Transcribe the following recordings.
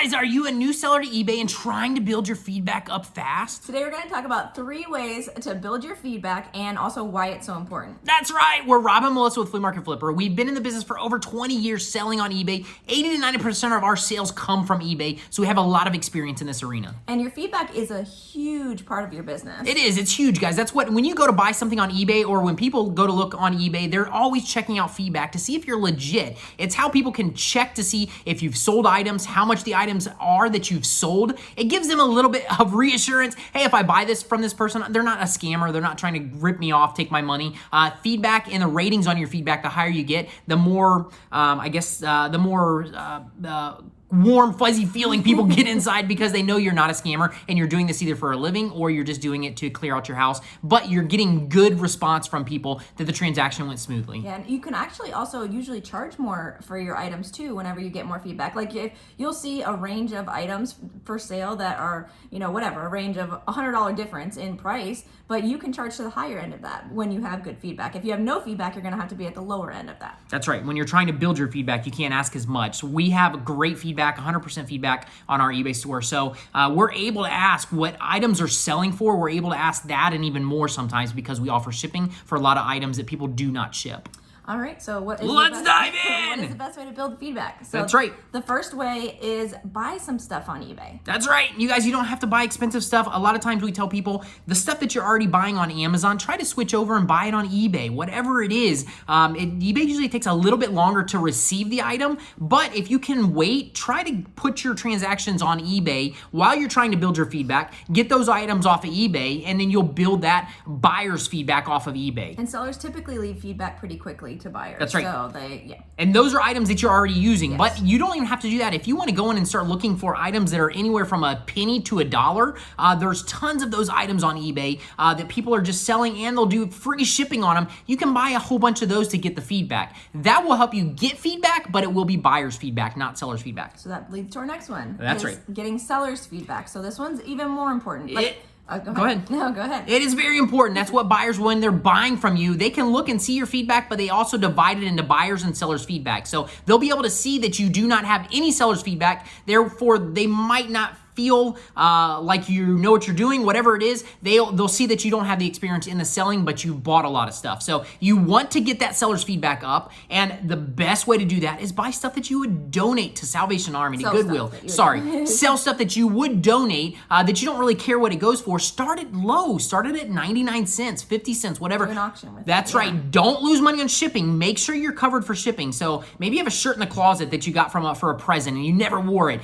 guys, are you a new seller to eBay and trying to build your feedback up fast? Today we're going to talk about 3 ways to build your feedback and also why it's so important. That's right. We're Rob and Melissa with Flea Market Flipper. We've been in the business for over 20 years selling on eBay. 80 to 90% of our sales come from eBay, so we have a lot of experience in this arena. And your feedback is a huge part of your business. It is. It's huge, guys. That's what, when you go to buy something on eBay or when people go to look on eBay, they're always checking out feedback to see if you're legit. It's how people can check to see if you've sold items, how much the items are that you've sold. It gives them a little bit of reassurance. Hey, if I buy this from this person, they're not a scammer. They're not trying to rip me off, take my money. Feedback and the ratings on your feedback, the higher you get, the more, warm, fuzzy feeling people get inside because they know you're not a scammer and you're doing this either for a living or you're just doing it to clear out your house, but you're getting good response from people that the transaction went smoothly. Yeah, and you can actually also usually charge more for your items too whenever you get more feedback. Like if you'll see a range of items for sale that are, a range of $100 difference in price, but you can charge to the higher end of that when you have good feedback. If you have no feedback, you're gonna have to be at the lower end of that. That's right. When you're trying to build your feedback, you can't ask as much. So we have great feedback, 100% feedback on our eBay store. So we're able to ask what items are selling for. We're able to ask that and even more sometimes because we offer shipping for a lot of items that people do not ship. All right, so Let's dive in! What is the best way to build feedback? So that's right. The first way is buy some stuff on eBay. That's right. You guys, you don't have to buy expensive stuff. A lot of times we tell people the stuff that you're already buying on Amazon, try to switch over and buy it on eBay, whatever it is. eBay usually takes a little bit longer to receive the item, but if you can wait, try to put your transactions on eBay while you're trying to build your feedback, get those items off of eBay, and then you'll build that buyer's feedback off of eBay. And sellers typically leave feedback pretty quickly to buyers. That's right. So And those are items that you're already using, yes. But you don't even have to do that. If you want to go in and start looking for items that are anywhere from a penny to $1, there's tons of those items on eBay that people are just selling and they'll do free shipping on them. You can buy a whole bunch of those to get the feedback. That will help you get feedback, but it will be buyer's feedback, not seller's feedback. So that leads to our next one. That's right. Getting seller's feedback. So this one's even more important. Go ahead. No, go ahead. It is very important. That's what buyers, when they're buying from you, they can look and see your feedback, but they also divide it into buyers and sellers feedback. So they'll be able to see that you do not have any sellers feedback. Therefore, they might not feel like you know what you're doing, whatever it is. They'll see that you don't have the experience in the selling, but you've bought a lot of stuff. So you want to get that seller's feedback up, and the best way to do that is buy stuff that you would donate to Salvation Army, to Goodwill. Sell stuff that you would donate that you don't really care what it goes for. Start it low. Start it at 99 cents, 50 cents, whatever. Do an auction with That's right. Don't lose money on shipping. Make sure you're covered for shipping. So maybe you have a shirt in the closet that you got for a present and you never wore it.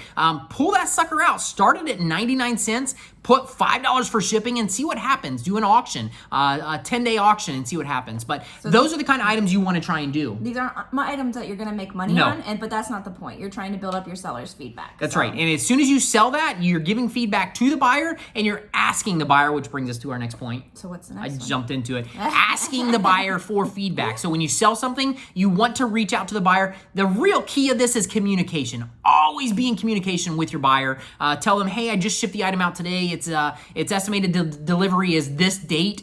Pull that sucker out. Start it at 99 cents. Put $5 for shipping and see what happens. Do an auction, a 10-day auction, and see what happens. But those are the kind of items you want to try and do. These aren't my items that you're going to make money on, but that's not the point. You're trying to build up your seller's feedback. That's right. And as soon as you sell that, you're giving feedback to the buyer and you're asking the buyer, which brings us to our next point. So what's the next one? I jumped into it. Asking the buyer for feedback. So when you sell something, you want to reach out to the buyer. The real key of this is communication. Always be in communication with your buyer. Tell them, hey, I just shipped the item out today. It's estimated delivery is this date.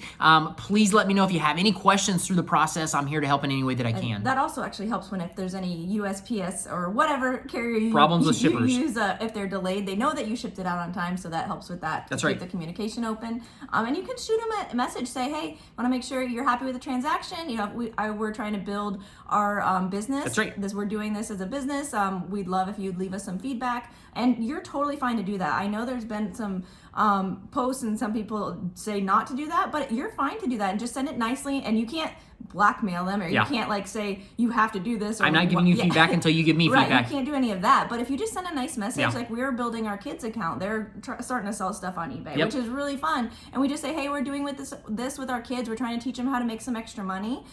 Please let me know if you have any questions through the process. I'm here to help in any way that I can. And that also actually helps when if there's any USPS or whatever carrier you use, if they're delayed, they know that you shipped it out on time, so that helps with that. That's right. Keep the communication open. And you can shoot them a message, say, hey, want to make sure you're happy with the transaction. We're trying to build our business. That's right. We're doing this as a business. We'd love if you'd leave us some feedback. And you're totally fine to do that. I know there's been some posts and some people say not to do that, but you're fine to do that and just send it nicely. And you can't blackmail them or you can't say you have to do this. Or I'm not giving you feedback until you give me feedback. Right, you can't do any of that. But if you just send a nice message, like we're building our kids account, they're starting to sell stuff on eBay, which is really fun. And we just say, hey, we're doing this with our kids. We're trying to teach them how to make some extra money.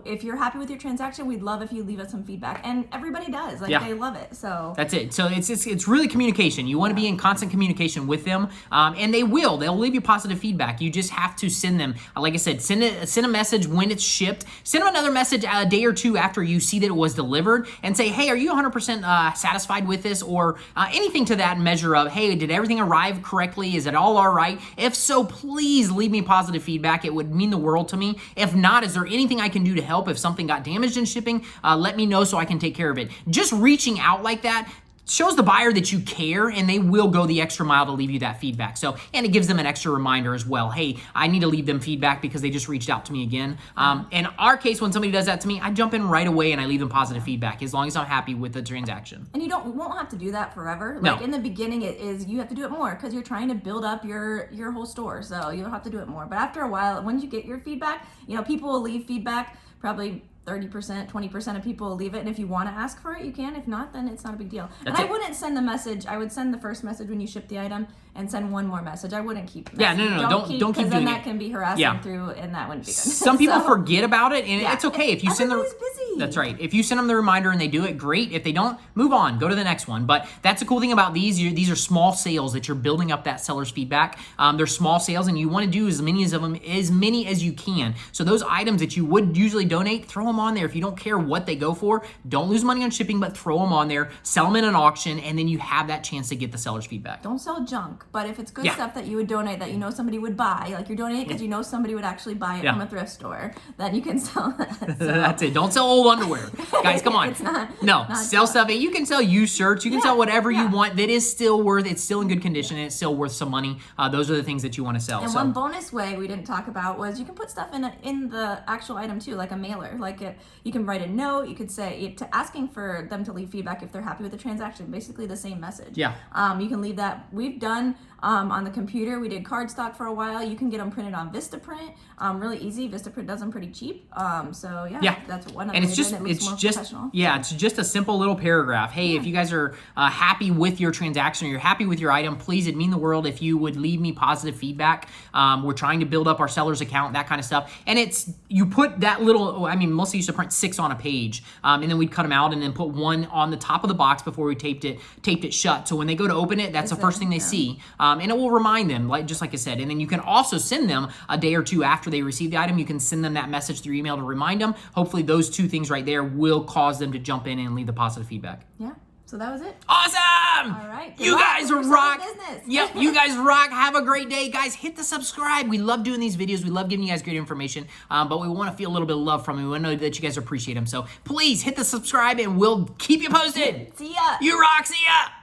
If you're happy with your transaction, we'd love if you leave us some feedback. And everybody does. They love it. So that's it. So it's really communication. You want to be in constant communication with them, and they'll leave you positive feedback. You just have to send them, like I said, send a message when it's shipped. Send them another message a day or two after you see that it was delivered and say, hey, are you 100% satisfied with this? Or anything to that measure of, hey, did everything arrive correctly? Is it all right? If so, please leave me positive feedback. It would mean the world to me. If not, is there anything I can do to help? If something got damaged in shipping, let me know so I can take care of it. Just reaching out like that shows the buyer that you care, and they will go the extra mile to leave you that feedback. So, and it gives them an extra reminder as well. Hey, I need to leave them feedback because they just reached out to me again. In our case, when somebody does that to me, I jump in right away and I leave them positive feedback as long as I'm happy with the transaction. And you won't have to do that forever. No. Like in the beginning, you have to do it more because you're trying to build up your whole store. So you'll have to do it more. But after a while, once you get your feedback, people will leave feedback. Probably 30%, 20% of people will leave it. And if you want to ask for it, you can. If not, then it's not a big deal. I wouldn't send the message. I would send the first message when you ship the item and send one more message. I wouldn't keep. Yeah, no. Don't keep doing then it. that can be harassing through, and that wouldn't be good. Some people forget about it, and it's okay if you send Everybody's busy. That's right. If you send them the reminder and they do it, great. If they don't, move on. Go to the next one. But that's the cool thing about these. These are small sales that you're building up that seller's feedback. They're small sales, and you want to do as many as you can. So those items that you would usually donate, throw them on there. If you don't care what they go for, don't lose money on shipping, but throw them on there, sell them in an auction, and then you have that chance to get the seller's feedback. Don't sell junk, but if it's good stuff that you would donate, that somebody would buy, like you're donating because somebody would actually buy it from a thrift store, then you can sell that. So. That's it. Don't sell old underwear. Guys, come on. It's not. No, sell stuff. You can sell used shirts. You can sell whatever you want that is still it's still in good condition, and it's still worth some money. Those are the things that you want to sell. And one bonus way we didn't talk about was you can put stuff in the actual item too, like a mailer. You can write a note. You could say asking for them to leave feedback if they're happy with the transaction. Basically the same message. Yeah. You can leave that. We've done on the computer. We did cardstock for a while. You can get them printed on Vistaprint. Really easy. Vistaprint does them pretty cheap. So that's one of them. And it's just a simple little paragraph. Hey, if you guys are happy with your transaction or you're happy with your item, please, it'd mean the world if you would leave me positive feedback. We're trying to build up our seller's account, that kind of stuff. And you put that little, mostly used to print 6 on a page, and then we'd cut them out and then put one on the top of the box before we taped it shut. So when they go to open it, that's the first thing they see. And it will remind them, just like I said. And then you can also send them a day or two after they receive the item. You can send them that message through email to remind them. Hopefully those two things right there will cause them to jump in and leave the positive feedback. Yeah. So that was it. Awesome! All right. You guys rock. Yep, you guys rock. Have a great day. Guys, hit the subscribe. We love doing these videos. We love giving you guys great information, but we want to feel a little bit of love from you. We want to know that you guys appreciate them. So please hit the subscribe, and we'll keep you posted. See ya. You rock. See ya.